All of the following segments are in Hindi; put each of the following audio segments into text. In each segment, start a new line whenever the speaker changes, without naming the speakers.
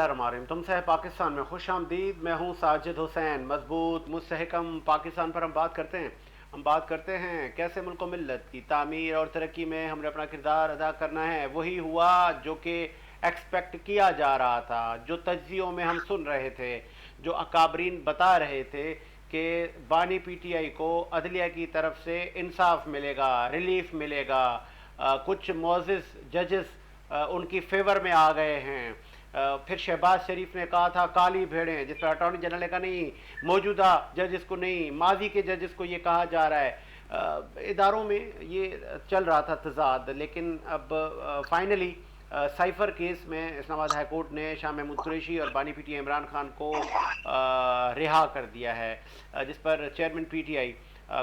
बिस्मिल्लाहिर्रहमानिर्रहीम। तुमसे है पाकिस्तान में खुश आमदीद। मैं हूँ साजिद हुसैन। मजबूत मुस्तहकम पाकिस्तान पर हम बात करते हैं। हम बात करते हैं कैसे मुल्क मिल्लत की तामीर और तरक्की में हमने अपना किरदार अदा करना है। वही हुआ जो कि एक्सपेक्ट किया जा रहा था, जो तज्जियों में हम सुन रहे थे, जो अकाबरीन बता रहे थे कि बानी पीटीआई को अदलिया की तरफ से इंसाफ मिलेगा, रिलीफ मिलेगा। कुछ मोअज़्ज़िज़ जजेस उनकी फेवर में आ गए हैं। फिर शहबाज शरीफ ने कहा था काली भेड़ें, जिस पर अटॉर्नी जनरल ने कहा नहीं, मौजूदा जजेस को नहीं, माजी के जजेस को ये कहा जा रहा है। इदारों में ये चल रहा था तजाद, लेकिन अब फाइनली साइफर केस में इस्लामाबाद हाई कोर्ट ने शाह महमूद कुरैशी और बानी पीटीआई इमरान खान को रिहा कर दिया है, जिस पर चेयरमैन पीटीआई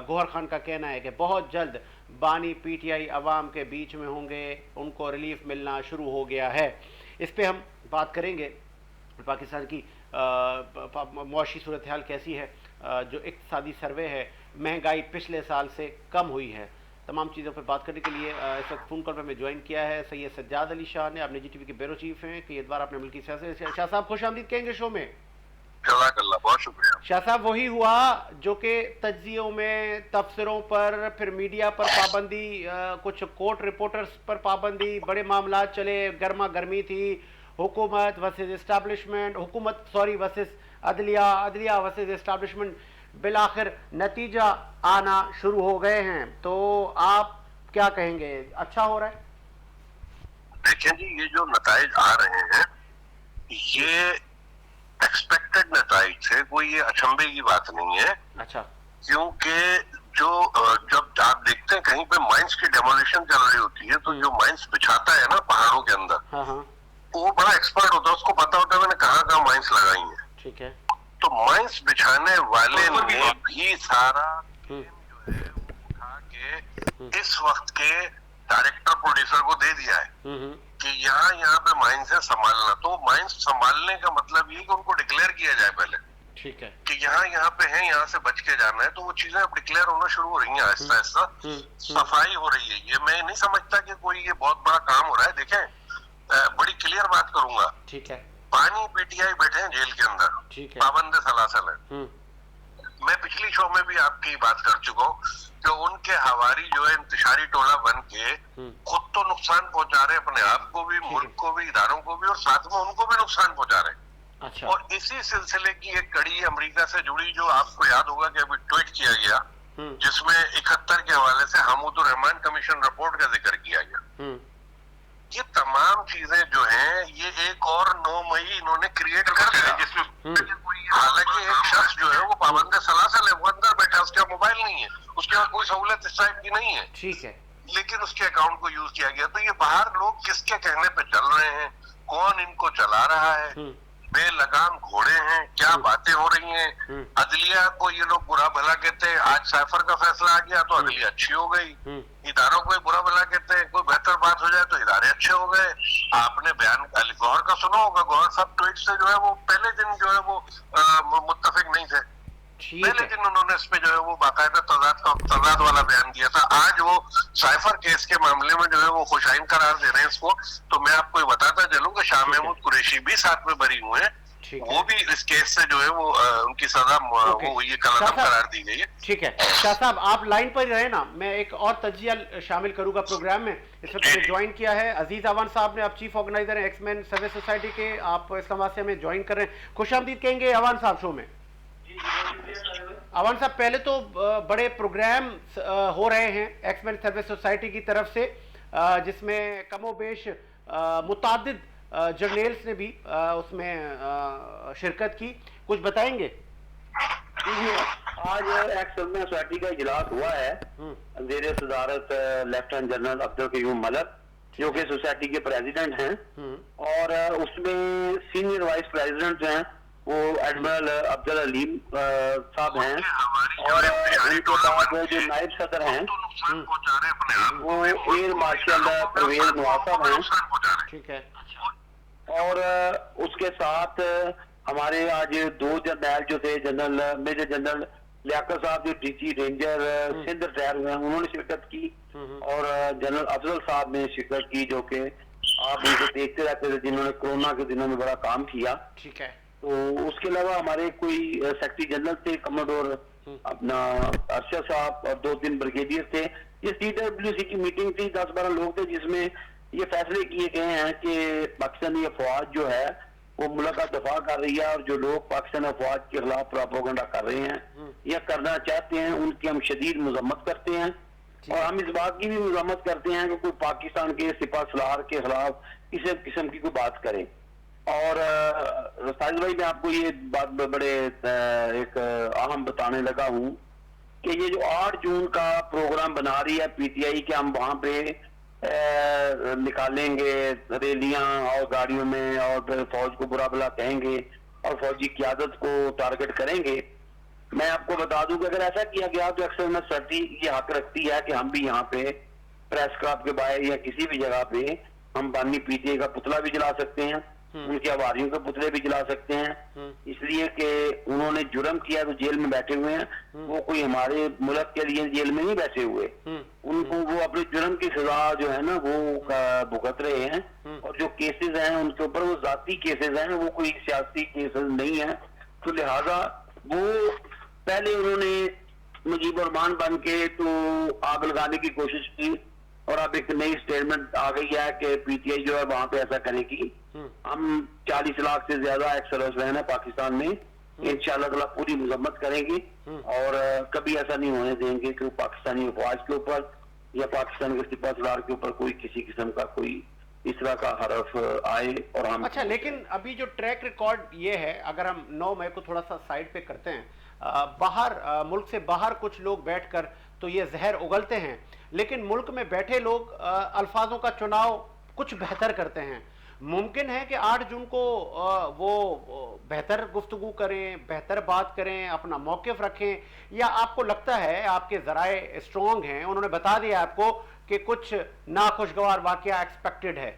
गौहर खान का कहना है कि बहुत जल्द बानी पीटीआई अवाम के बीच में होंगे, उनको रिलीफ मिलना शुरू हो गया है। इस पे हम बात करेंगे पाकिस्तान की मुआशी सूरत हाल कैसी है, जो इक़्तिसादी सर्वे है, महंगाई पिछले साल से कम हुई है। तमाम चीज़ों पर बात करने के लिए इस वक्त फ़ोन कॉल पर मैं ज्वाइन किया है सैयद सज्जाद अली शाह ने। आप निजी टीवी के ब्यूरो चीफ हैं, कई बार आपने मुल्की सियासत। शाह साहब खुश आमदीद कहेंगे शो में।
बहुत शुक्रिया।
शाह साहब वही हुआ जो कि तज्जियों में, तफसरों पर, फिर मीडिया पर पाबंदी, कुछ कोर्ट रिपोर्टर्स पर पाबंदी, बड़े मामला चले, गर्मा गर्मी थी, हुकूमत वर्सेस इस्टेब्लिशमेंट, हुकूमत सॉरी वर्सेस अदलिया, अदलिया वर्सेस इस्टेब्लिशमेंट। बिलाखिर नतीजा आना शुरू हो गए हैं, तो आप क्या कहेंगे, अच्छा हो रहा है?
देखिए जी, ये जो नताइज आ रहे हैं ये एक्सपेक्टेड नताइज है, कोई ये अचंभे की बात नहीं है।
अच्छा।
क्योंकि जो जब आप देखते हैं कहीं पे माइंस की डेमोलिशन चल रही होती है, तो जो माइंस बिछाता है ना पहाड़ों के अंदर,
हाँ हाँ,
वो बड़ा एक्सपर्ट होता है, उसको पता होता है मैंने कहाँ कहाँ माइंस लगाई है।
ठीक है।
तो माइंस बिछाने वाले ने भी सारा जो है उठा के इस वक्त के डायरेक्टर प्रोड्यूसर को दे दिया है कि यहाँ पे माइंस है, संभालना। तो माइंस संभालने का मतलब ये कि उनको डिक्लेयर किया जाए पहले,
ठीक है,
कि यहाँ पे है, यहाँ से बच के जाना है। तो वो चीजें अब डिक्लेयर होना शुरू हो रही हैं, आहिस्ता आहिस्ता सफाई हो रही है। ये मैं नहीं समझता कि कोई ये बहुत बड़ा काम हो रहा है। देखें, बड़ी क्लियर बात करूंगा,
ठीक है।
बानी पीटीआई बैठे हैं जेल के अंदर,
ठीक है।
पाबंद सलासल है। मैं पिछली शो में भी आपकी बात कर चुका हूँ कि उनके हवारी जो है इंतशारी टोला बन के खुद तो नुकसान पहुंचा रहे अपने आप को भी, मुल्क को भी, इदारों को भी, और साथ में उनको भी नुकसान पहुंचा रहे।
अच्छा।
और इसी सिलसिले की एक कड़ी अमेरिका से जुड़ी, जो आपको याद होगा कि अभी ट्वीट किया गया, जिसमें 71 के हवाले से हमूदुर रहमान कमीशन रिपोर्ट का जिक्र किया गया। ये तमाम चीजें जो हैं ये 1 और 9 मई इन्होंने क्रिएट कर दिया, जिसमें हालांकि एक शख्स जो है वो पाबंद सलासल है, वो अंदर बैठा, उसके पास मोबाइल नहीं है, उसके पास कोई सहूलत इस टाइप की नहीं है,
ठीक है,
लेकिन उसके अकाउंट को यूज किया गया। तो ये बाहर लोग किसके कहने पे चल रहे हैं, कौन इनको चला रहा है, बेलगाम घोड़े हैं, क्या बातें हो रही हैं। अदलिया को ये लोग बुरा भला कहते हैं, आज साइफर का फैसला आ गया तो अदलिया अच्छी हो गई। इदारों को बुरा भला कहते हैं, कोई बेहतर बात हो जाए तो इदारे अच्छे हो गए। आपने बयान गौहर का सुना होगा, गौहर साहब ट्वीट से जो है वो पहले दिन जो है वो मुत्तफिक नहीं थे, पहले दिन उन्होंने इस पे जो है वो बाकायदा तजाद वाला बयान दिया था। आज वो साइफर केस के मामले में जो है वो खुशाइन करार दे रहे हैं इसको। तो मैं आपको बताता चलूं कि शाह महमूद कुरैशी भी साथ में बरी हुए हैं, वो भी इस केस से जो है वो उनकी सजा वो ये कलम करार दी गई है।
ठीक है शाह साहब, आप लाइन पर ही रहे ना, मैं एक और तजिया शामिल करूंगा प्रोग्राम में। इस वक्त ज्वाइन किया है अजीज अवान साहब ने, आप चीफ ऑर्गेनाइजर हैं एक्समैन सर्विस सोसाइटी के, आप इस्लामाबाद में ज्वाइन कर रहे हैं। खुश आमदीद कहेंगे अवान साहब शो में। अवान साहब, पहले तो बड़े प्रोग्राम हो रहे हैं एक्समैन सर्विस सोसाइटी की तरफ से, जिसमें कमोबेश मुतादिद जर्नल्स ने भी उसमें शिरकत की, कुछ बताएंगे?
आज एक्समैन सोसाइटी का इजलास हुआ है ज़ेरे सदारत लेफ्टिनेंट जनरल अब्दुल क़य्यूम मलक, जो कि सोसाइटी के प्रेसिडेंट हैं, और उसमें सीनियर वाइस प्रेसिडेंट जो हैं वो एडमिरल अफजल अलीम साहब हैं, और उनके बाद जो नायब सदर हैं वो एयर मार्शल परवेज नवाज साहब हैं, ठीक है। और उसके साथ हमारे आज 2 जर्नल जो थे, जनरल मेजर जनरल लियाकत साहब जो डीजी रेंजर सिंध रिटायर हुए हैं, उन्होंने शिरकत की, और जनरल अफजल साहब ने शिरकत की जो कि आप उनको देखते रहते थे, जिन्होंने कोरोना के दिनों में बड़ा काम किया।
ठीक है।
तो उसके अलावा हमारे कोई सेक्रेटरी जनरल थे, कमोडोर अपना अरशद साहब, और 2-3 ब्रिगेडियर थे। ये CWC की मीटिंग थी, 10-12 लोग थे, जिसमें ये फैसले किए गए हैं कि पाकिस्तानी अफवाज जो है वो मुल्क का दफा कर रही है, और जो लोग पाकिस्तानी अफवाज के खिलाफ प्रोपेगेंडा कर रहे हैं या करना चाहते हैं, उनकी हम शदीद मजम्मत करते हैं। और हम इस बात की भी मजम्मत करते हैं कि कोई पाकिस्तान के सिपा सलार के खिलाफ किसी किस्म की कोई बात करे। और साजिद भाई, मैं आपको ये बात बड़े एक अहम बताने लगा हूँ कि ये जो 8 जून का प्रोग्राम बना रही है PTI कि हम वहां पे निकालेंगे रैलियां और गाड़ियों में, और फिर फौज को बुरा भला कहेंगे और फौजी क़यादत को टारगेट करेंगे। मैं आपको बता दूं कि अगर ऐसा किया गया तो अक्सर में सर्दी ये हक रखती है कि हम भी यहाँ पे प्रेस क्लब के बाहर या किसी भी जगह पे हम बानी PTI का पुतला भी जला सकते हैं, उनके आवारियों के पुतले भी जला सकते हैं, इसलिए कि उन्होंने जुर्म किया तो जेल में बैठे हुए हैं। वो कोई हमारे मुल्क के लिए जेल में नहीं बैठे हुए, उनको वो अपने जुर्म की सजा जो है ना वो भुगत रहे हैं। और जो केसेस हैं उनके ऊपर वो जाती केसेस हैं, वो कोई सियासी केसेस नहीं है। तो लिहाजा वो पहले उन्होंने मुजीब रहमान बन के तो आग लगाने की कोशिश की, और अब एक नई स्टेटमेंट आ गई है कि PTI जो है वहां पे ऐसा करेगी। हम 40 लाख से ज्यादा एक्स सर्विसमैन है पाकिस्तान में, इंशाअल्लाह ताला पूरी मजम्मत करेंगे और कभी ऐसा नहीं होने देंगे कि पाकिस्तानी अफवाज के ऊपर या पाकिस्तान के सिपा सलार के ऊपर कोई किसी किस्म का कोई इस तरह का हरफ आए। और हम
अच्छा, लेकिन अभी जो ट्रैक रिकॉर्ड ये है, अगर हम 9 मई को थोड़ा सा साइड पे करते हैं, बाहर मुल्क से बाहर कुछ लोग बैठकर तो ये जहर उगलते हैं, लेकिन मुल्क में बैठे लोग अल्फाजों का चुनाव कुछ बेहतर करते हैं। मुमकिन है कि 8 जून को वो बेहतर गुफ्तगू करें, बेहतर बात करें, अपना मौक़िफ़ रखें, या आपको लगता है आपके ज़राए स्ट्रॉन्ग हैं, उन्होंने बता दिया आपको कि कुछ नाखुशगवार वाक़या एक्सपेक्टेड है?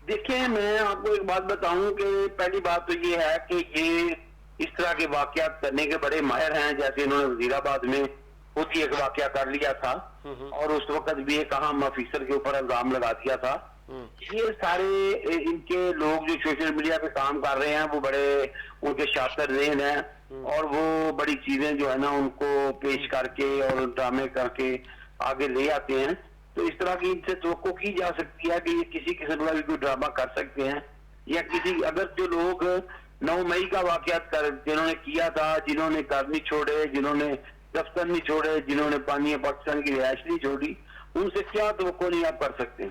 देखिए, मैं आपको एक बात बताऊं कि पहली बात तो ये है कि ये इस तरह के वाक़यात करने के बड़े माहिर हैं। जैसे इन्होंने वज़ीराबाद में खुद ही एक वाक़या कर लिया था और उस वक्त भी एक अहम ऑफिसर के ऊपर इल्जाम लगा दिया था। ये सारे इनके लोग जो सोशल मीडिया पे काम कर रहे हैं वो बड़े उनके शातिर ज़हन हैं, और वो बड़ी चीजें जो है ना उनको पेश करके और ड्रामे करके आगे ले आते हैं। तो इस तरह की इनसे तवक्को की जा सकती है कि ये किसी किस्म का भी कोई ड्रामा कर सकते हैं, या किसी अगर जो लोग 9 मई का वाक़यात कर जिन्होंने किया था, जिन्होंने घर नहीं छोड़े, जिन्होंने दफ्तर नहीं छोड़े, जिन्होंने पानी पाकिस्तान की रिहाइश नहीं छोड़ी, उनसे क्या तवक्को नहीं आप कर सकते?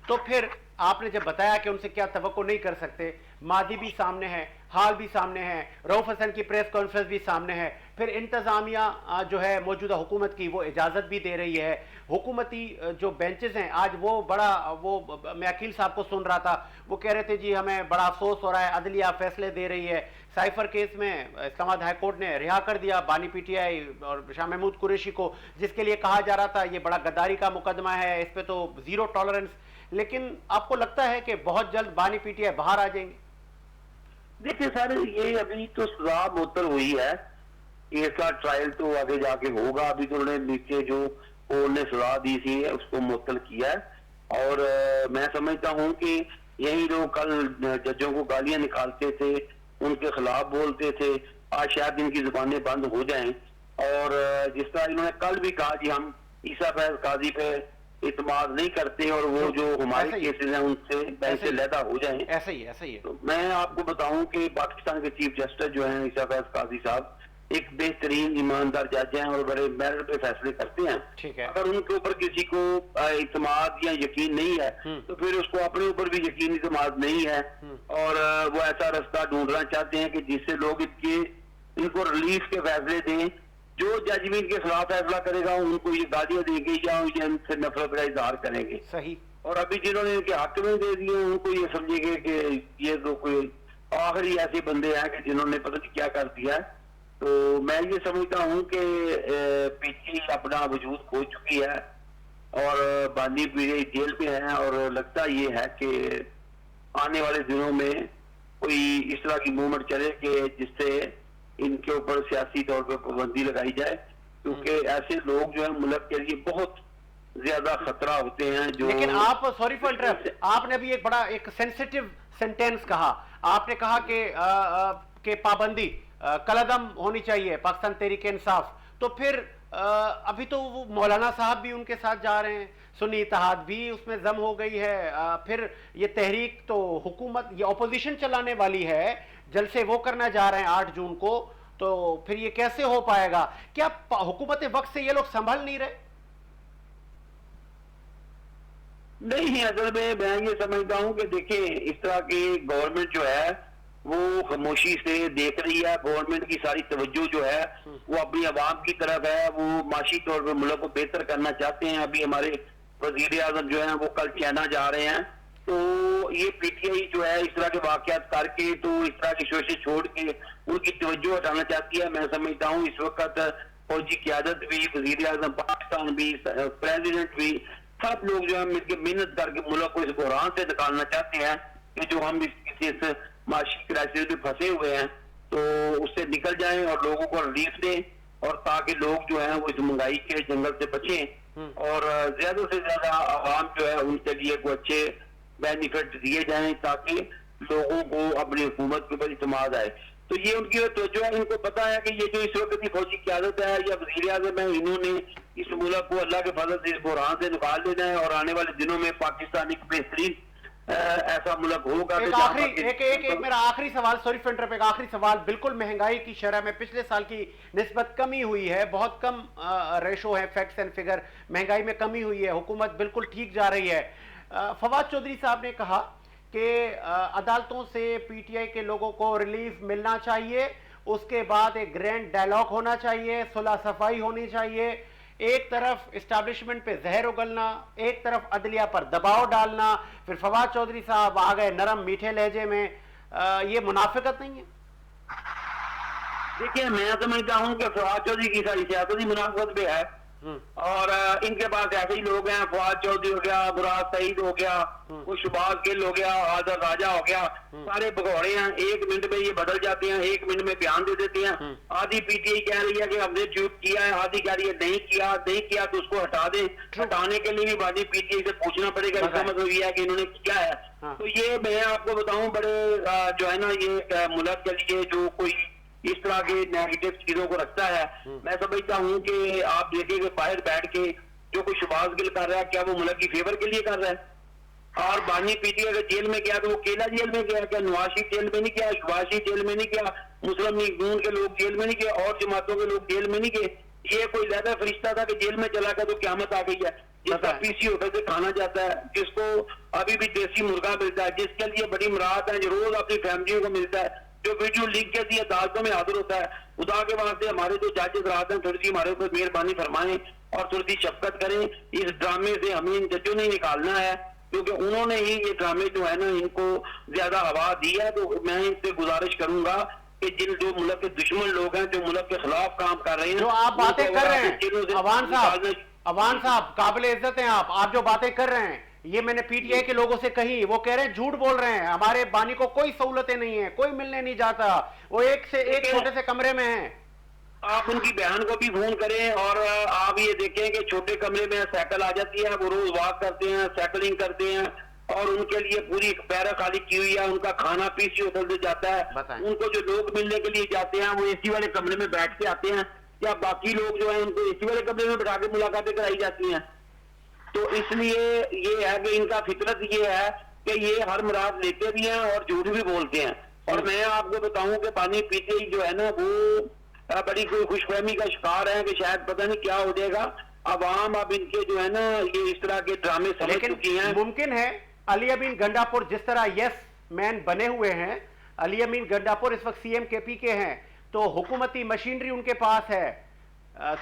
तो फिर आपने जब बताया कि उनसे क्या तवक्को नहीं कर सकते, मादी भी सामने है, हाल भी सामने है, रऊफ हसन की प्रेस कॉन्फ्रेंस भी सामने है, फिर इंतज़ामिया जो है मौजूदा हुकूमत की वो इजाज़त भी दे रही है, हुकूमती जो बेंचेस हैं आज वो बड़ा वो मैं अकील साहब को सुन रहा था, वो कह रहे थे जी हमें बड़ा अफसोस हो रहा है, अदलिया फैसले दे रही है। साइफर केस में इस्लामाबाद हाई कोर्ट ने रिहा कर दिया बानी PTI और शाह महमूद कुरैशी को, जिसके लिए कहा जा रहा था ये बड़ा गद्दारी का मुकदमा है, इस पर तो ज़ीरो टॉलरेंस। लेकिन आपको लगता है कि बहुत जल्द बानी PTI बाहर आ जाएंगे?
देखिए सर, ये अभी तो सजा मुअत्तल हुई है, इसका ट्रायल तो आगे जाके होगा। अभी तो उन्होंने नीचे जो कोर्ट ने सजा दी थी उसको मुअत्तल किया है, और मैं समझता हूँ कि यही लोग कल जजों को गालियां निकालते थे, उनके खिलाफ बोलते थे, आज शायद इनकी जुबानें बंद हो जाएं। और जिस तरह इन्होंने कल भी कहा कि हम ईसा फैज काजी पे इत्माद नहीं करते और वो जो हमारे केसेस हैं उनसे लैदा हो जाएं।
ऐसा ही है।
तो मैं आपको बताऊं कि पाकिस्तान के चीफ जस्टिस जो हैं ईसा फैज काजी साहब एक बेहतरीन ईमानदार जज हैं और बड़े मेरिट पे फैसले करते हैं।
ठीक है।
अगर उनके ऊपर किसी को इत्माद या यकीन नहीं है तो फिर उसको अपने ऊपर भी यकीन इत्माद नहीं है, और वो ऐसा रास्ता ढूंढना चाहते हैं कि जिससे लोग इनको रिलीफ के फैसले दें। जो जज भी इनके खिलाफ फैसला करेगा उनको ये गालियां देंगे या इनसे नफरत का इजहार करेंगे।
सही।
और अभी जिन्होंने इनके हक में दे दिए उनको ये समझेंगे कि ये तो कोई आखिरी ऐसे बंदे हैं कि जिन्होंने पता नहीं क्या कर दिया है। तो मैं ये समझता हूँ कि PTI अपना वजूद खो चुकी है और बानी PTI जेल में है, और लगता ये है कि आने वाले दिनों में कोई इस तरह की मूवमेंट चले कि जिससे इनके ऊपर सियासी तौर पर पाबंदी लगाई जाए, क्योंकि ऐसे लोग जो है मुल्क के लिए बहुत ज्यादा खतरा होते हैं। जो
लेकिन आप, सॉरी फॉर इंटरप्ट, आपने अभी एक बड़ा एक सेंसिटिव सेंटेंस कहा। आपने कहा कि पाबंदी कलअदम होनी चाहिए पाकिस्तान तहरीक इंसाफ। तो फिर अभी तो वो मौलाना साहब भी उनके साथ जा रहे हैं, सुन्नी इत्तेहाद भी उसमें जम हो गई है। फिर ये तहरीक तो हुकूमत, ये ऑपोजिशन चलाने वाली है, जलसे वो करना जा रहे हैं 8 जून को। तो फिर ये कैसे हो पाएगा? क्या हुकूमत वक्त से ये लोग संभल नहीं रहे?
नहीं, असल में मैं ये समझता हूँ कि देखिए, इस तरह की गवर्नमेंट जो है वो खामोशी से देख रही है। गवर्नमेंट की सारी तवज्जो जो है वो अपनी आवाम की तरफ है। वो माशी तौर पर मुल्क को बेहतर करना चाहते हैं। अभी हमारे वजीर आजम जो है वो कल चाइना जा रहे हैं। तो ये पीटीआई जो है इस तरह के वाकयात करके तो इस तरह की सोचे छोड़ के उनकी तवज्जो हटाना चाहती है। मैं समझता हूँ इस वक्त फौजी क्यादत भी, वजीर आजम पाकिस्तान भी, प्रेसिडेंट भी, सब लोग जो है मिलकर मेहनत करके मुल्क को इस बहरान से निकालना चाहते हैं कि जो हम इस माशी क्राइसिस में फंसे हुए हैं, तो उससे निकल जाएं और लोगों को रिलीफ दें, और ताकि लोग जो है वो इस महंगाई के जंगल से बचें और ज्यादा से ज्यादा आवाम जो है उनके लिए को अच्छे बेनिफिट दिए जाएं ताकि लोगों को अपनी हुकूमत के ऊपर इत्मीनान आए। तो ये उनकी तवज्जो है। इनको पता है कि ये जो इस वक्त की फौजी क्यादत है या वज़ीर आज़म है, इन्होंने इस मुल्क को अल्लाह के फजल से इस बहरान से निकाल देना है और आने वाले दिनों में पाकिस्तान एक बेहतरीन ऐसा मुल्क होगा।
एक मेरा आखिरी सवाल, सॉरी फॉर इंटरप्ट, एक आखिरी सवाल। बिल्कुल महंगाई की शरह में पिछले साल की निस्बत कमी हुई है, बहुत कम रेशो है, फैक्ट्स एंड फिगर, महंगाई में कमी हुई है, हुकूमत बिल्कुल ठीक जा रही है। फवाद चौधरी साहब ने कहा कि अदालतों से पीटीआई के लोगों को रिलीफ मिलना चाहिए, उसके बाद एक ग्रैंड डायलॉग होना चाहिए, सुलह सफाई होनी चाहिए। एक तरफ इस्टेब्लिशमेंट पे जहर उगलना, एक तरफ अदलिया पर दबाव डालना। फिर फवाद चौधरी साहब आ गए नरम मीठे लहजे में। ये मुनाफिकत नहीं है?
देखिए, मैं समझता हूँ कि फवाद चौधरी की सारी सियासत ही मुनाफिकत पे है और इनके पास ऐसे ही लोग हैं। फवाद चौधरी हो गया, मुराद सईद हो गया, खुशबाज गिल हो गया, आदर राजा हो गया, सारे भगौड़े हैं। 1 मिनट में ये बदल जाते हैं, 1 मिनट में बयान दे देते हैं। आधी पीटीआई कह रही है कि हमने झूठ किया है, आधी कह रही है नहीं किया तो उसको हटा दे। हटाने के लिए भी बाधी पीटीआई से पूछना पड़ेगा, इसका मतलब ये है कि इन्होंने किया है। तो ये मैं आपको बताऊं, बड़े जो है ना, ये मुल्क के लिए जो कोई इस तरह के नेगेटिव चीजों को रखता है, मैं समझता हूँ कि आप देखेंगे बाहर बैठ के जो कोई शुभाष गिल कर रहा है, क्या वो मुल्क की फेवर के लिए कर रहा है? और बानी पीटीआई अगर जेल में गया तो वो केला जेल में गया, क्या नवाज जेल में नहीं गया, शुभाषी जेल में नहीं गया, मुस्लिम लीग नून के लोग जेल में नहीं गए और जमातों के लोग जेल में नहीं गए? ये कोई लहदा फरिश्ता था कि जेल में चला गया तो क्यामत आ गई है? जिसका पीसी होटल से खाना जाता है, जिसको अभी भी देसी मुर्गा मिलता है, जिसके लिए बड़ी मुराद है, जो रोज अपनी फैमिलियों को मिलता है, जो वीडियो लीक के लिए अदालतों में हाजिर होता है, खुदा के वास्ते हमारे जो जजेस रात हैं थोड़ी सी हमारे ऊपर मेहरबानी फरमाएं और थोड़ी सी शफकत करें। इस ड्रामे से हमें इन जजों ने निकालना है क्योंकि उन्होंने ही ये ड्रामे जो है ना इनको ज्यादा हवा दी है। तो मैं इनसे गुजारिश करूंगा कि जिन जो मुल्क के दुश्मन लोग हैं, जो मुल्क के खिलाफ काम कर रहे हैं,
जो आप बातें कर रहे हैं, अवान साहब काबिल इज्जत हैं आप जो बातें कर रहे हैं, ये मैंने पीटीआई के लोगों से कही, वो कह रहे हैं झूठ बोल रहे हैं, हमारे बानी को कोई सहूलतें नहीं है, कोई मिलने नहीं जाता, वो एक से एक छोटे से कमरे में है।
आप उनकी बहन को भी फोन करें और आप ये देखें कि छोटे कमरे में साइकिल आ जाती है, वो रोज वॉक करते हैं, साइकिलिंग करते हैं और उनके लिए पूरी पैरा खाली की हुई है, उनका खाना पीसी होटल से जाता है। उनको जो लोग मिलने के लिए जाते हैं वो एसी वाले कमरे में बैठ के आते हैं, या बाकी लोग जो है उनको एसी वाले कमरे में बैठा के मुलाकातें कराई जाती हैं। तो इसलिए ये है कि इनका फितरत ये है कि ये हर मुराद लेते भी हैं और झूठ भी बोलते हैं। और मैं आपको बताऊं कि पानी पीते ही जो है ना वो बड़ी कोई खुशफहमी का शिकार है कि शायद पता नहीं क्या हो जाएगा। अवाम अब इनके जो है ना ये इस तरह के ड्रामे समझ चुकी हैं।
मुमकिन है अली अमीन गंडापुर जिस तरह यस मैन बने हुए हैं, अली अमीन गंडापुर इस वक्त सीएम केपी के हैं, तो हुकूमती मशीनरी उनके पास है,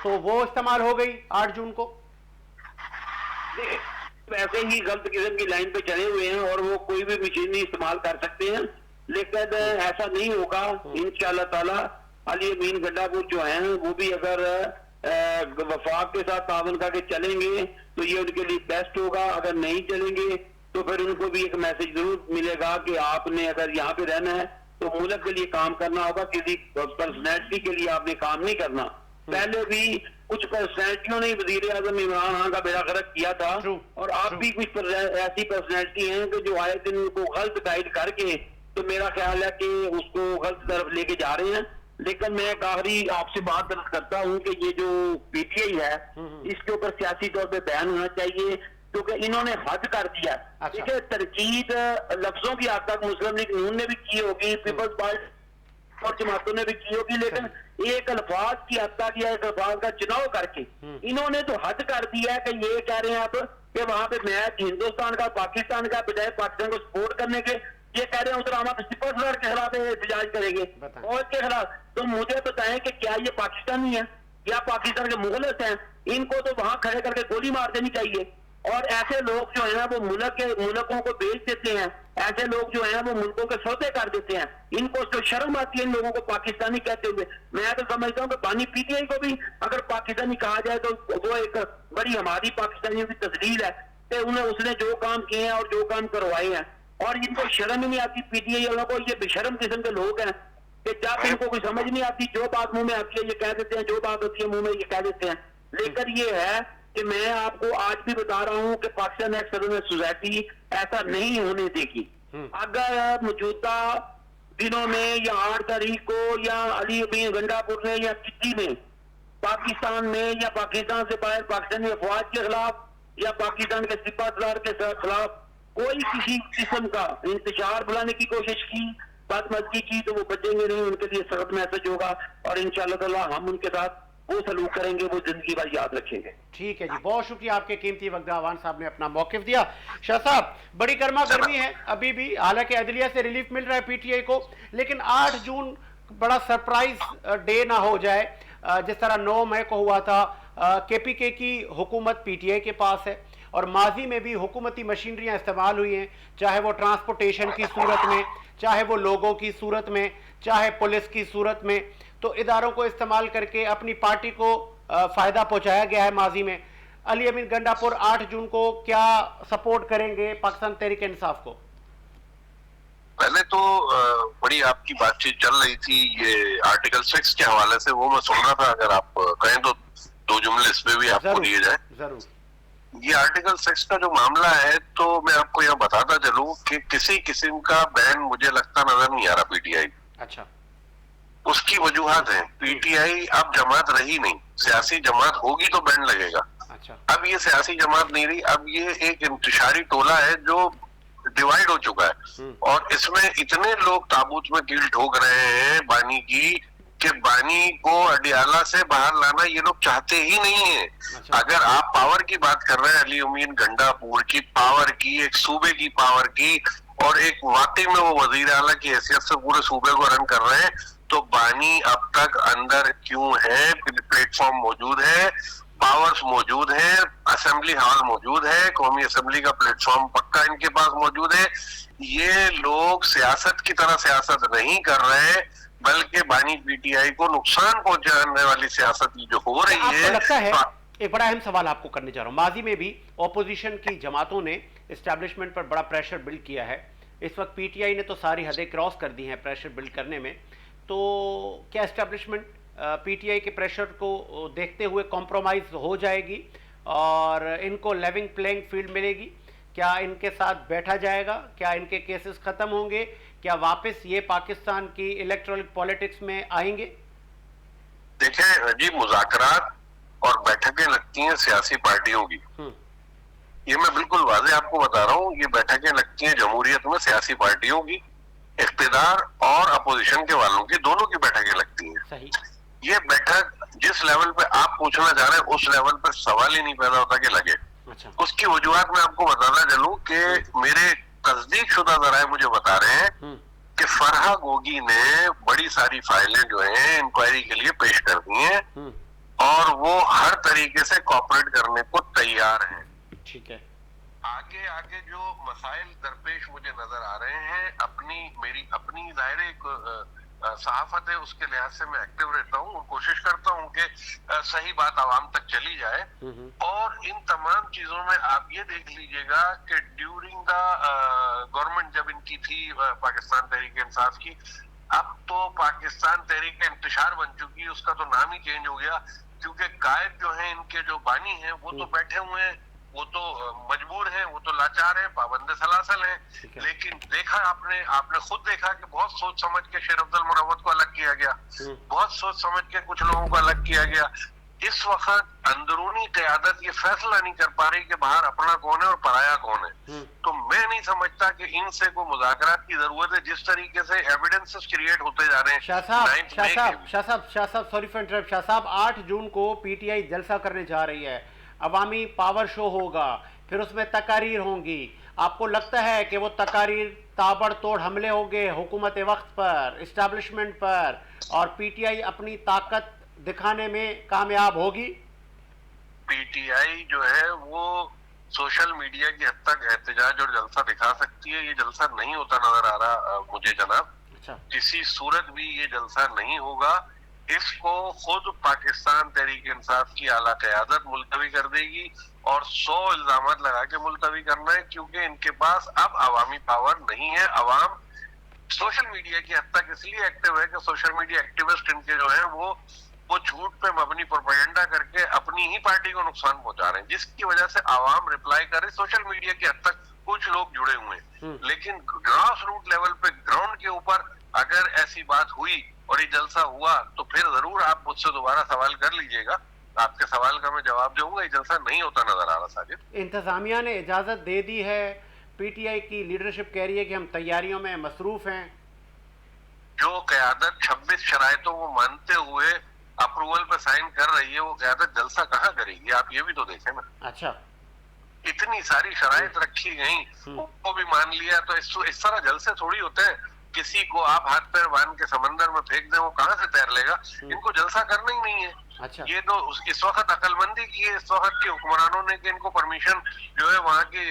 तो वो इस्तेमाल हो गई 8 जून को।
वैसे ही गलत किस्म की लाइन पे चले हुए हैं और वो कोई भी मशीनरी इस्तेमाल कर सकते हैं, लेकिन ऐसा नहीं होगा इंशाअल्लाह ताला। अली अमीन गंडापुर जो हैं वो भी अगर वफाक के साथ तावन करके चलेंगे तो ये उनके लिए बेस्ट होगा। अगर नहीं चलेंगे तो फिर उनको भी एक मैसेज जरूर मिलेगा कि आपने अगर यहाँ पे रहना है तो मुल्क के लिए काम करना होगा, किसी पर्सनैलिटी के लिए आपने काम नहीं करना। पहले भी कुछ पर्सनैलिटियों ने वजीर आजम इमरान खान का बेड़ा गर्क किया था, और आप भी कुछ ऐसी पर्सनैलिटी हैं कि जो आए दिन उनको गलत गाइड करके, तो मेरा ख्याल है कि उसको गलत तरफ लेके जा रहे हैं। लेकिन मैं आखिरी आपसे बात दर्ज करता हूं कि ये जो पीटीआई है इसके ऊपर सियासी तौर पे बैन होना चाहिए, क्योंकि इन्होंने हद कर दिया। ठीक है, तरकीद लफ्जों की हद तक मुस्लिम लीग नून ने भी की होगी, पीपल्स पार्टी और जमातों ने भी की होगी, लेकिन एक अल्फाज की हद तक या एक अल्फाज का चुनाव करके इन्होंने तो हद कर दिया है कि ये कह रहे हैं आप कि वहां पे मैच हिंदुस्तान का पाकिस्तान का बजाय पाकिस्तान को सपोर्ट करने के, ये कह रहे हैं उधर हम सिपरसलार के खिलाफ एहतजाज करेंगे और के खिलाफ। तो मुझे बताएं कि क्या ये पाकिस्तानी है या पाकिस्तान के मुगलस हैं? इनको तो वहां खड़े करके गोली मार देनी चाहिए। और ऐसे लोग जो है ना वो मुल्कों को बेच देते हैं, ऐसे लोग जो है वो मुल्कों के सौदे कर देते हैं। इनको तो शर्म आती है इन लोगों को पाकिस्तानी कहते हुए। मैं तो समझता हूँ कि बानी पीटीआई को भी अगर पाकिस्तानी कहा जाए तो वो एक बड़ी हमारी पाकिस्तानियों की तस्लील है कि उसने जो काम किए हैं और जो काम करवाए हैं, और इनको शर्म ही नहीं आती पीटीआई वालों को। ये बेशर्म किस्म के लोग हैं कि जब इनको कोई समझ नहीं आती, जो बात मुंह में आती है ये कह देते हैं, जो बात होती है मुंह में ये कह देते हैं। लेकिन ये है कि मैं आपको आज भी बता रहा हूं कि पाकिस्तान एक्स सर्विस सोसाइटी ऐसा नहीं होने देगी। अगर मौजूदा दिनों में या 8 तारीख को या अली अमीन गंडापुर में या किसी में पाकिस्तान में या पाकिस्तान से बाहर पाकिस्तानी अफवाज के खिलाफ या पाकिस्तान के सिपहसालार के खिलाफ कोई किसी किस्म का इंतजार बुलाने की कोशिश की, बदमज़गी की, तो वो बचेंगे नहीं। उनके लिए सख्त मैसेज होगा और इंशाअल्लाह ताला हम उनके साथ वो सलूक करेंगे, वो जिंदगी भर याद रखेंगे।
ठीक है जी, बहुत शुक्रिया आपके कीमती वक्त आवान साहब ने अपना मौक़िफ़ दिया। शाह साहब, बड़ी गर्मा गर्मी है अभी भी, हालांकि अदलिया से रिलीफ मिल रहा है पीटीआई को, लेकिन 8 जून बड़ा सरप्राइज डे ना हो जाए जिस तरह 9 मई को हुआ था। केपीके की हुकूमत पीटीआई के पास है और माजी में भी हुकूमती मशीनरियाँ इस्तेमाल हुई हैं, चाहे वो ट्रांसपोर्टेशन की सूरत में, चाहे वो लोगों की सूरत में, चाहे पुलिस की सूरत में। तो इदारों को इस्तेमाल करके अपनी पार्टी को फ़ायदा पहुंचाया गया है माजी में। अली अमीन गंडापुर 8 जून को क्या सपोर्ट करेंगे पाकिस्तान तहरीक इंसाफ को?
पहले तो बड़ी आपकी बातचीत चल रही थी ये आर्टिकल 6 के हवाले से, वो मैं सुन रहा था। अगर आप कहें तो 2 जुमले इस पे भी आपको दिए जाए।
जरूर।
ये आर्टिकल 6 का जो मामला है, तो मैं आपको यह बताता चलूं कि किसी किस्म का बैन मुझे लगता नजर नहीं आ रहा पीटीआई।
अच्छा।
उसकी वजूहत है, पीटीआई अब जमात रही नहीं, सियासी जमात होगी तो बैन लगेगा।
अच्छा।
अब ये सियासी जमात नहीं रही, अब ये एक इंतशारी टोला है जो डिवाइड हो चुका है, और इसमें इतने लोग ताबूत में कील ठोक रहे हैं बानी की कि बानी को अडियाला से बाहर लाना ये लोग चाहते ही नहीं है।
अच्छा।
अगर आप पावर की बात कर रहे हैं, अली अमीन गंडापुर की पावर की, एक सूबे की पावर की, और एक वाकई में वो वजीर आला की हैसियत से पूरे सूबे को रन कर रहे हैं, तो बानी अब तक अंदर क्यों है? प्लेटफॉर्म मौजूद है, पावर्स मौजूद है, असेंबली हॉल मौजूद है, कौमी असेंबली का प्लेटफॉर्म पक्का इनके पास मौजूद है। ये लोग सियासत की तरह सियासत नहीं कर रहे, बल्कि बानी पीटीआई को नुकसान पहुंचाने वाली सियासत जो हो रही है।
लगता है एक बड़ा अहम सवाल आपको करने जा रहा हूं। माजी में भी ऑपोजिशन की जमातों ने एस्टैब्लिशमेंट पर बड़ा प्रेशर बिल्ड किया है। इस वक्त पीटीआई ने तो सारी हदें क्रॉस कर दी हैं प्रेशर बिल्ड करने में। तो क्या एस्टैब्लिशमेंट पीटीआई के प्रेशर को देखते हुए कॉम्प्रोमाइज हो जाएगी और इनको लेवल प्लेइंग फील्ड मिलेगी? क्या इनके साथ बैठा जाएगा? क्या इनके केसेस खत्म होंगे? क्या वापस ये पाकिस्तान की इलेक्टोरल पॉलिटिक्स में आएंगे?
देखें जी, मुज़ाकरात और बैठकें लगती हैं सियासी पार्टियों की। ये मैं बिल्कुल वाज़े आपको बता रहा हूँ, ये बैठकें लगती हैं जमहूरियत में सियासी पार्टियों की, इख्तिदार और अपोजिशन के वालों की, दोनों की बैठकें लगती हैं।
सही।
ये बैठक जिस लेवल पे आप पूछना चाह रहे हैं उस लेवल पे सवाल ही नहीं पैदा होता कि लगे।
अच्छा।
उसकी वजूहत मैं आपको बताना चलूं कि मेरे तस्दीक शुदा ज़राए मुझे बता रहे हैं कि फरहा गोगी ने बड़ी सारी फाइलें जो हैं इंक्वायरी के लिए पेश कर दी हैं और वो हर तरीके से कोऑपरेट करने को तैयार हैं।
ठीक है।
आगे आगे जो मसाइल दरपेश मुझे नजर आ रहे हैं, मेरी अपनी जाहिर एक सहाफत है, उसके लिहाज से मैं एक्टिव रहता हूँ और कोशिश करता हूँ कि सही बात आवाम तक चली जाए। और इन तमाम चीजों में आप ये देख लीजिएगा कि ड्यूरिंग द गवर्नमेंट जब इनकी थी पाकिस्तान तहरीक इंसाफ की, अब तो पाकिस्तान तहरीक इंतशार बन चुकी है, उसका तो नाम ही चेंज हो गया। क्योंकि कायद जो है इनके जो बानी हैं वो तो बैठे हुए हैं, वो तो मजबूर हैं, वो तो लाचार हैं, पाबंद सलासल हैं। लेकिन देखा आपने खुद देखा कि बहुत सोच समझ के शेर अब्दुल मुनव्वत को अलग किया गया, बहुत सोच समझ के कुछ लोगों को अलग किया गया। इस वक्त अंदरूनी क़यादत ये फैसला नहीं कर पा रही कि बाहर अपना कौन है और पराया कौन है। तो मैं नहीं समझता कि इनसे कोई मुज़ाकरात की जरूरत है। जिस तरीके से एविडेंसेस क्रिएट होते जा रहे हैं।
शाह साहब सॉरी फॉर इंटरप्ट। शाह साहब 8 जून को पीटीआई जलसा करने जा रही है, अवामी पावर शो होगा, फिर उसमें तकारीर होंगी। आपको लगता है कि वो तकारीर ताबड़तोड़ हमले होंगे हुकूमत वक्त पर, इस्टेब्लिशमेंट पर, और पीटीआई अपनी ताकत दिखाने में कामयाब होगी?
पीटीआई जो है वो सोशल मीडिया की हद तक एहतजाज और जलसा दिखा सकती है। ये जलसा नहीं होता नजर आ रहा मुझे जनाब।
अच्छा।
किसी सूरत भी ये जलसा नहीं होगा। इसको खुद पाकिस्तान तहरीक इंसाफ की आला क़यादत मुलतवी कर देगी और 100 इल्जामात लगा के मुलतवी करना है, क्योंकि इनके पास अब अवामी पावर नहीं है। अवाम सोशल मीडिया की हद तक इसलिए एक्टिव है कि सोशल मीडिया एक्टिविस्ट इनके जो है वो झूठ पे मबनी प्रोपेगेंडा करके अपनी ही पार्टी को नुकसान पहुंचा रहे हैं, जिसकी वजह से आवाम रिप्लाई कर रही। सोशल मीडिया की हद तक कुछ लोग जुड़े हुए हैं, लेकिन ग्रास रूट लेवल पे ग्राउंड के ऊपर अगर ऐसी बात हुई और ये जलसा हुआ तो फिर जरूर आप मुझसे दोबारा सवाल कर लीजिएगा। आपके सवाल का मैं जवाब दूंगा। ये जलसा नहीं होता नजर आ रहा साजिद।
इंतजामिया ने इजाजत दे दी है, पीटीआई की लीडरशिप कह रही है कि हम तैयारियों में मसरूफ हैं।
जो क़यादत 26 शराइतों को मानते हुए अप्रूवल पे साइन कर रही है, वो क़यादत जलसा कहाँ करेगी? आप ये भी तो देखें ना।
अच्छा,
इतनी सारी शराइत रखी गई, वो भी मान लिया, तो इस तरह जलसे थोड़ी होते हैं। किसी को आप हाथ पैर बांध के समंदर में फेंक दें, वो कहाँ से तैर लेगा? इनको जलसा करना ही नहीं है।
अच्छा।
ये तो इस वक्त अकलमंदी की है इस वक्त के हुक्मरानों ने कि इनको परमिशन जो है वहाँ की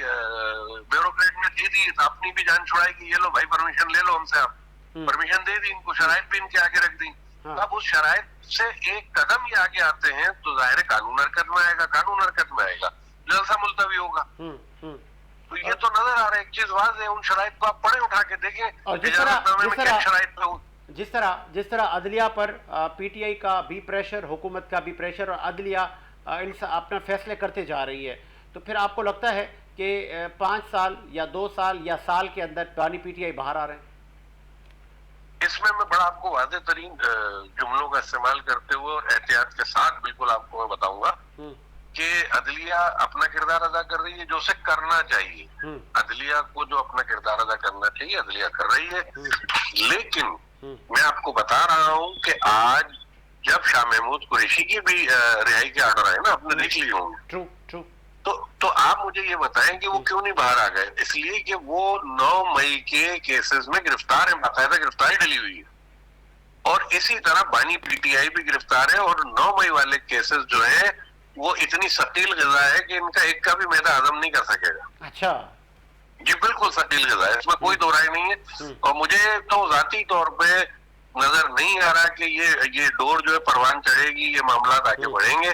ब्यूरोक्रेट ने दे दी। अपनी भी जान छुड़ाई कि ये लो भाई परमिशन ले लो हमसे, आप परमिशन दे दी इनको, शराइत भी इनके आगे रख दी। अब उस शराइत से एक कदम ही आगे आते हैं तो जाहिर कानून हरकत में आएगा, कानून हरकत में आएगा, जलसा मुलतवी होगा। तो ये तो नजर आ रहा है। एक चीज वाज़ है, उन शराइत को आप पढ़े उठा के देखें।
और जिस तरह अदलिया पर पीटीआई का भी प्रेशर, हुकूमत का भी प्रेशर, और अदलिया अपना फैसले करते जा रही है, तो फिर आपको लगता है कि 5 साल या 2 साल या साल के अंदर बानी पीटीआई बाहर आ रहे हैं?
इसमें मैं बड़ा आपको वाज़ेह तरीन जुमलों का इस्तेमाल करते हुए और एहतियात के साथ बिल्कुल आपको मैं बताऊंगा कि अदलिया अपना किरदार अदा कर रही है जो उसे करना चाहिए। अदलिया को जो अपना किरदार अदा करना चाहिए अदलिया कर रही है। लेकिन मैं आपको बता रहा हूं कि आज जब शाह महमूद कुरैशी की भी रिहाई के ऑर्डर आए ना, आपने देख लिए होंगे, तो आप मुझे ये बताएं कि वो क्यों नहीं बाहर आ गए? इसलिए कि वो 9 मई के केसेस में गिरफ्तार है, बाकायदा गिरफ्तारी डली हुई है, और इसी तरह बानी पीटीआई भी गिरफ्तार है। और 9 मई वाले केसेस जो है वो इतनी सकील ग़िज़ा है कि इनका एक का भी मैदा हजम नहीं कर सकेगा।
अच्छा
जी, बिल्कुल सकील ग़िज़ा है, इसमें कोई दो राय नहीं है। और मुझे तो जाती तौर पे नजर नहीं आ रहा कि ये डोर जो है परवान चढ़ेगी, ये मामला आगे बढ़ेंगे।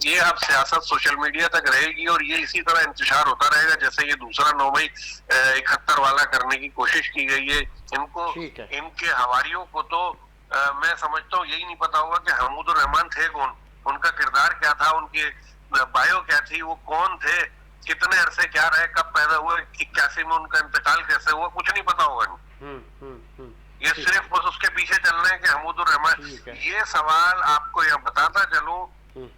ये अब सियासत सोशल मीडिया तक रहेगी और ये इसी तरह इंतशार होता रहेगा जैसे ये दूसरा 9 मई 71 वाला करने की कोशिश की गई है। इनको इनके हवारियों को तो मैं समझता हूँ यही नहीं पता होगा कि हमीदुर रहमान थे कौन, उनका किरदार क्या था, उनकी बायो क्या थी, वो कौन थे, कितने अरसे क्या रहे, कब पैदा हुए, 81 में उनका इंतकाल कैसे हुआ, कुछ नहीं पता होगा। ये सिर्फ बस उसके पीछे चलना है कि हमीदुर रहमान। ये सवाल आपको यह बताता चलूं,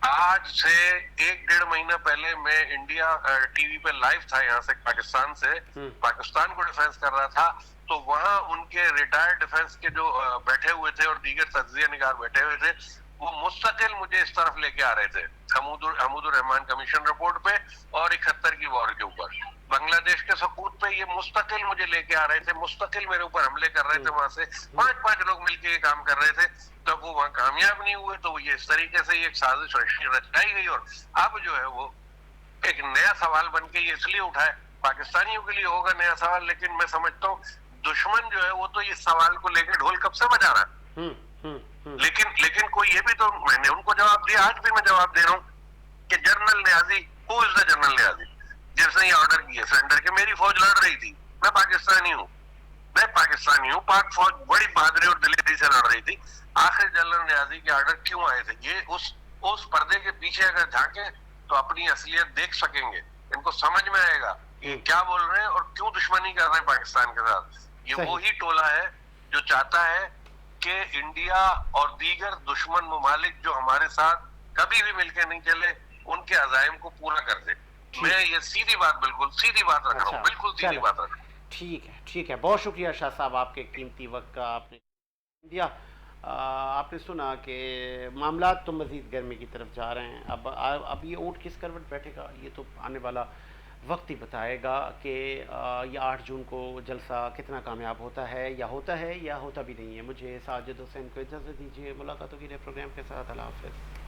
आज से 1-1.5 महीना पहले मैं इंडिया टीवी पे लाइव था यहाँ से पाकिस्तान से, पाकिस्तान को डिफेंस कर रहा था। तो वहाँ उनके रिटायर्ड डिफेंस के जो बैठे हुए थे और दीगर तज्जिया निगार बैठे हुए थे, वो मुस्तकिल मुझे इस तरफ लेके आ रहे थे हमीदुर रहमान कमीशन रिपोर्ट पे और 71 की वॉर के ऊपर, बांग्लादेश के सकूत पे ये मुस्तकिल मुझे लेके आ रहे थे, मुस्तकिल मेरे ऊपर हमले कर रहे थे। वहां से 5-5 लोग मिलके ये काम कर रहे थे, तब वो वहां कामयाब नहीं हुए, तो ये इस तरीके से एक साजिश रचाई गई। और अब जो है वो एक नया सवाल बन के ये इसलिए उठाए, पाकिस्तानियों के लिए होगा नया सवाल, लेकिन मैं समझता हूँ दुश्मन जो है वो तो इस सवाल को लेकर ढोल कब से बजा रहा है। लेकिन कोई ये भी तो, मैंने उनको जवाब दिया, आज भी मैं जवाब दे रहा हूँ कि general Niazi, who is the general Niazi जिसने ये ऑर्डर किया सरेंडर के? मेरी फौज लड़ रही थी, मैं पाकिस्तानी हूँ, पाक फौज बड़ी बहादुरी और दिलेरी से लड़ रही थी। आखिर जनरल न्याजी के ऑर्डर क्यों आए थे? ये उस उस पर्दे के पीछे अगर झांके तो अपनी असलियत देख सकेंगे, इनको समझ में आएगा कि क्या बोल रहे हैं और क्यों दुश्मनी कर रहे हैं पाकिस्तान के साथ। ये वही टोला है जो चाहता है कि इंडिया और दीगर दुश्मन ममालिक जो हमारे साथ कभी भी मिलकर नहीं चले, उनके अज़ाइम को पूरा कर दे। मैं ये सीधी बात, बिल्कुल सीधी बात रख रहा हूँ, बिल्कुल सीधी बात रख रहा हूँ।
ठीक है, बहुत शुक्रिया शाह साहब, आपके कीमती वक्त का आपने दिया। आपने सुना कि मामला तो मज़ीद गर्मी की तरफ जा रहे हैं। अब ये ऊँट किस करवट बैठेगा, ये तो आने वाला वक्त ही बताएगा कि ये 8 जून को जलसा कितना कामयाब होता है या होता भी नहीं है। मुझे साजिद हुसैन को इजाज़त दीजिए, मुलाकात होगी नए प्रोग्राम के साथ। अल्लाह हाफ़िज़।